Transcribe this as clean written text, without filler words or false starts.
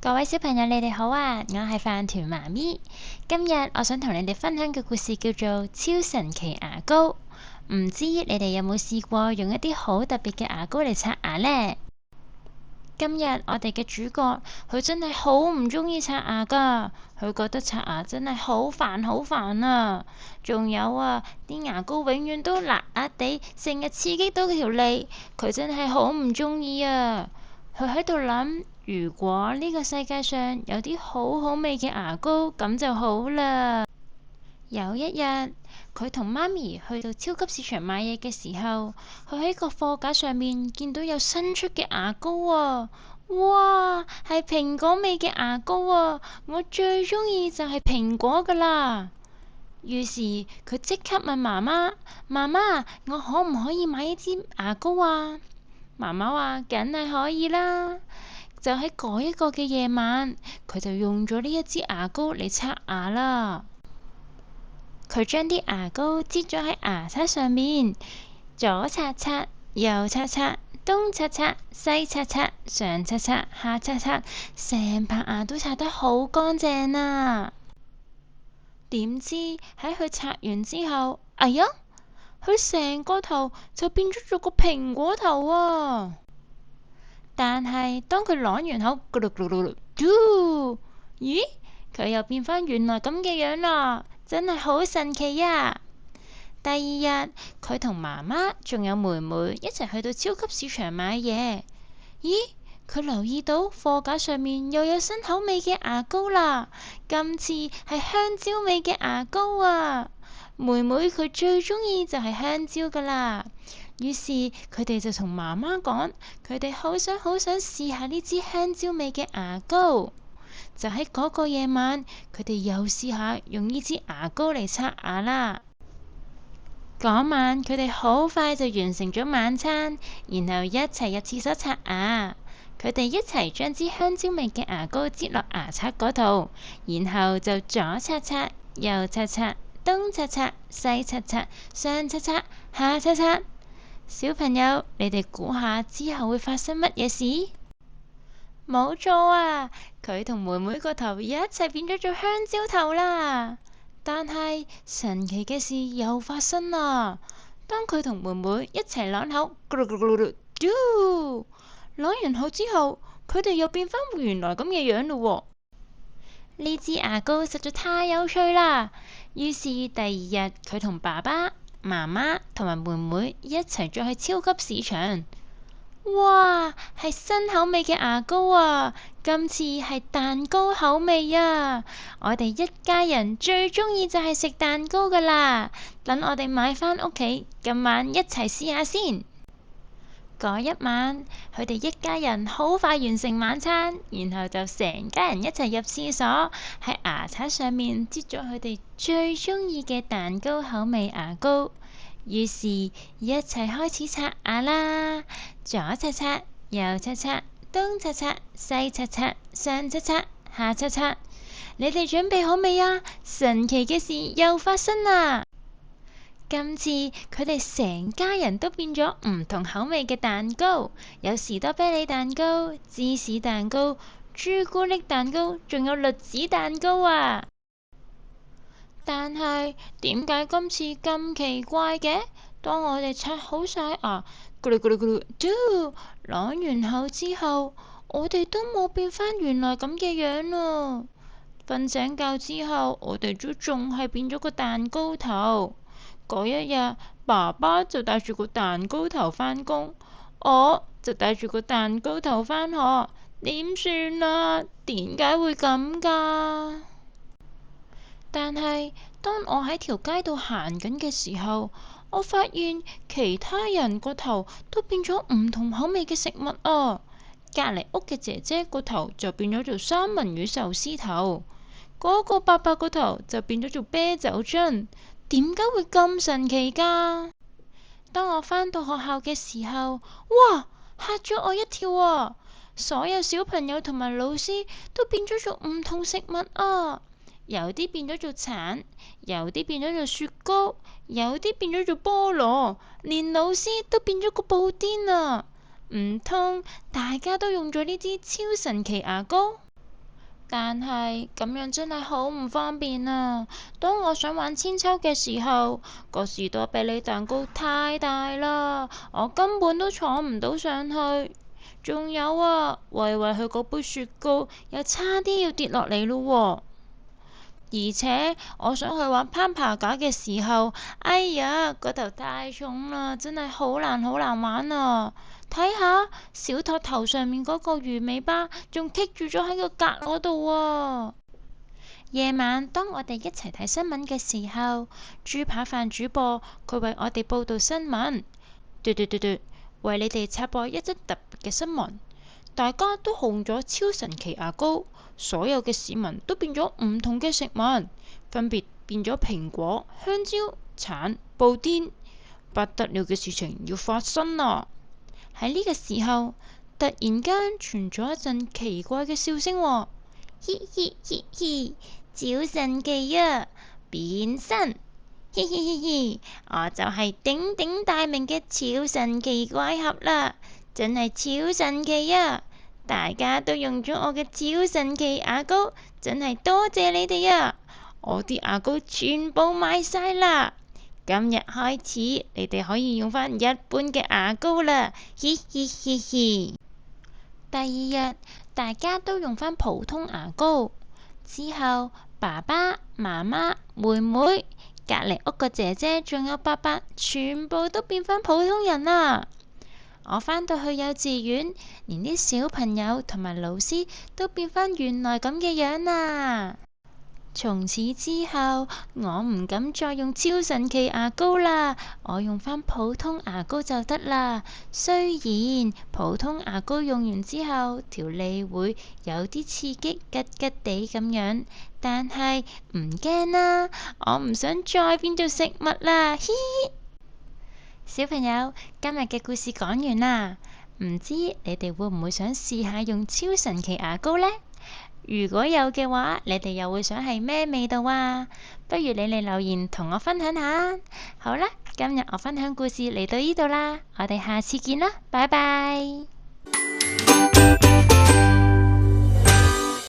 各位小朋友，你哋好啊！我係飯團媽咪。今日我想同你哋分享嘅故事叫做《超神奇牙膏》。唔知你哋有冇試過用一啲好特別嘅牙膏嚟刷牙呢？今日我哋嘅主角，佢真係好唔中意刷牙噶。佢覺得刷牙真係好煩啊！仲有啊，啲牙膏永遠都辣辣地，成日刺激到條脷，佢真係好唔中意啊！佢喺度諗，如果呢個世界上有啲好好味嘅牙膏，咁就好啦。有一日，佢同媽咪去到超級市場買嘢嘅時候，佢喺個貨架上面見到有新出嘅牙膏啊！哇，係蘋果味嘅牙膏啊！我最中意就係蘋果噶啦。於是佢即刻問媽媽：媽媽，我可唔可以買一支牙膏啊？媽媽話：梗係可以啦。就喺嗰一個嘅夜晚，佢就用咗呢一支牙膏嚟刷牙啦。佢將啲牙膏擠咗喺牙刷上面，左刷刷，右刷刷，東刷刷，西刷刷，上刷刷，下刷刷，成排牙都刷得好乾淨啊！點知喺佢刷完之後，哎呀，佢成個頭就變咗做個蘋果頭啊！但係當佢啷完口，咕嚕咕嚕嘟，咦？佢又變返原來咁嘅樣啦，真係好神奇呀！第二日，佢同媽媽仲有妹妹一齊去到超級市場買嘢。咦？佢留意到貨架上面又有新口味嘅牙膏啦，今次係香蕉味嘅牙膏啊！妹妹佢最中意就係香蕉噶啦。於是佢哋就同媽媽講，佢哋好想試下呢支香蕉味嘅牙膏。就喺嗰個夜晚，佢哋又試下用呢支牙膏嚟刷牙啦。嗰晚佢哋好快就完成咗晚餐，然後一齊入廁所刷牙。佢哋一齊將支香蕉味嘅牙膏擠落牙刷嗰度，然後就左刷刷，右刷刷，東刷刷，西刷刷，上刷刷，下刷刷。小朋友，你哋估下之後會發生乜嘢事？冇錯啊！佢同妹妹個頭一齊變咗做香蕉頭啦。但係神奇嘅事又發生啦！當佢同妹妹一齊啷口，咕嚕咕嚕咕嚕嘟，啷完口之後，佢哋又變返原來咁嘅樣咯喎。呢支牙膏實在太有趣啦！於是第二日，佢同爸爸、媽媽同埋妹妹一齊再去超級市場。哇，係新口味嘅牙膏啊！今次係蛋糕口味啊！我哋一家人最中意就係食蛋糕噶啦。等我哋買返屋企，今晚一齊試下先。嗰一晚，佢哋一家人好快完成晚餐，然後就成家人一齊入廁所，喺牙刷上面擠咗佢哋最中意嘅蛋糕口味牙膏。於是，一齊開始刷牙啦，左刷刷，右刷刷，東刷刷，西刷刷，上刷刷，下刷刷。你哋準備好未啊？神奇嘅事又發生啦！今次佢哋成家人都變咗唔同口味嘅蛋糕，有士多啤梨蛋糕、芝士蛋糕、朱古力蛋糕，仲有栗子蛋糕啊！但係點解今次咁奇怪嘅？當我哋刷好晒牙，咕嚕咕嚕咕嚕嘟，啷完口之後，我哋都冇變返原來咁嘅樣啊！瞓醒覺之後，我哋都仲係變咗個蛋糕頭。嗰一日，爸爸就帶住個蛋糕頭返工，我就帶住個蛋糕頭返學。點算啊？點解會咁㗎？但係當我喺條街度行緊嘅時候，我發現其他人個頭都變咗唔同口味嘅食物啊！隔離屋嘅姐姐個頭就變咗做三文魚壽司頭，嗰個伯伯個頭就變咗做啤酒樽。點解會咁神奇㗎？當我返到學校嘅時候，哇！嚇咗我一跳啊！所有小朋友同埋老師都變咗做唔同食物啊！有啲變咗做橙，有啲變咗做雪糕，有啲變咗做菠蘿，連老師都變咗個布甸啊！唔通大家都用咗呢支超神奇牙膏？但係咁樣真係好唔方便啊！當我想玩千秋嘅時候，個士多啤梨蛋糕太大啦，我根本都坐唔到上去。仲有啊，維維佢嗰杯雪糕又差啲要跌落嚟咯喎！而且我想去玩攀爬架嘅時候，哎呀，個頭太重啦，真係好難玩啊！睇下小托頭上面嗰個魚尾巴，仲棘住咗喺個格嗰度喎。夜晚當我哋一齊睇新聞嘅時候，豬扒飯主播佢為我哋報道新聞，嘟嘟嘟嘟，為你哋插播一則特別嘅新聞。大家都用咗超神奇牙膏，所有嘅市民都變咗唔同嘅食物，分別變咗蘋果、香蕉、橙、布甸。不得了嘅事情要發生啦！喺呢個時候，突然間傳咗一陣奇怪嘅笑聲喎，嘻嘻嘻嘻，超神奇啊！變身，嘻嘻嘻嘻，我就係鼎鼎大名嘅超神奇怪俠啦！真係超神奇啊！大家都用咗我嘅超神奇牙膏，真係多謝你哋啊！我啲牙膏全部賣晒啦！今日開始，你哋可以用返一般嘅牙膏啦，嘻嘻嘻嘻。第二日，大家都用返普通牙膏。之後，爸爸媽媽、妹妹、隔離屋個姐姐，仲有伯伯，全部都變返普通人啦。我返到去幼稚園，連啲小朋友同埋老師都變返原來咁嘅樣啦。從此之後，我唔敢再用超神奇牙膏啦，我用返普通牙膏就得啦。雖然普通牙膏用完之後，條脷會有啲刺激，吉吉地咁樣，但係唔驚啦，我唔想再變做食物啦，嘻嘻。小朋友，今日嘅故事講完啦，唔知你哋會唔會想試下用超神奇牙膏呢？如果有嘅話，你哋又會想係咩味道啊？不如你哋留言同我分享下。好啦，今日我分享故事嚟到呢度啦，我哋下次見啦，拜拜。